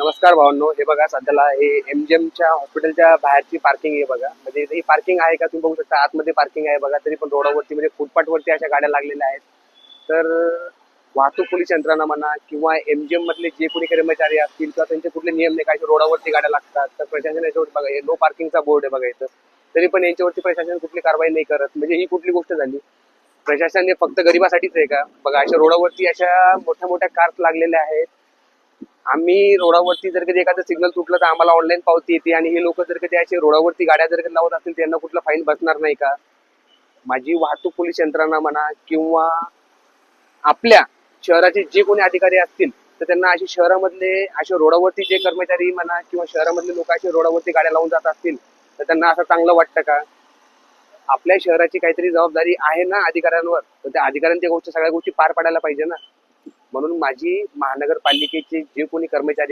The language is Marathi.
नमस्कार भावांनो, हे बघा सध्याला हे एमजीएमच्या हॉस्पिटलच्या बाहेरची पार्किंग आहे बघा. म्हणजे ही पार्किंग आहे का तुम्ही बघू शकता, आतमध्ये पार्किंग आहे बघा. तरी पण रोडावरती म्हणजे फुटपाथवरती अशा गाड्या लागलेल्या आहेत. तर वाहतूक पोलीस यंत्रणा म्हणा किंवा एमजीएम मधले जे कोणी कर्मचारी असतील किंवा त्यांचे कुठले नियम नाही काय रोडावरती गाड्या लागतात, तर प्रशासन याच्यावरती बघा, हे नो पार्किंगचा बोर्ड आहे बघा इथं. तरी पण यांच्यावरती प्रशासन कुठली कारवाई नाही करत. म्हणजे ही कुठली गोष्ट झाली? प्रशासन हे फक्त गरिबासाठीच आहे का? बघा, अशा रोडावरती अशा मोठ्या मोठ्या कार्स लागलेल्या आहेत. आम्ही रोडावरती जर कधी एखादं सिग्नल तुटलं तर आम्हाला ऑनलाईन पावती येते, आणि हे लोक जर कधी असे रोडावरती गाड्या जर कधी लावत असतील त्यांना कुठला फाईन बसणार नाही का? माझी वाहतूक पोलीस यंत्रणा म्हणा किंवा आपल्या शहराचे जे कोणी अधिकारी असतील तर त्यांना अशी शहरामधले अशा रोडावरती जे कर्मचारी म्हणा किंवा शहरामधले लोक असे रोडावरती गाड्या लावून जात असतील तर त्यांना असं चांगलं वाटतं का? आपल्या शहराची काहीतरी जबाबदारी आहे ना अधिकाऱ्यांवर, तर त्या अधिकाऱ्यांनी त्या गोष्टी सगळ्या गोष्टी पार पाडायला पाहिजे ना. म्हणून माझी महानगरपालिकेचे जे कोणी कर्मचारी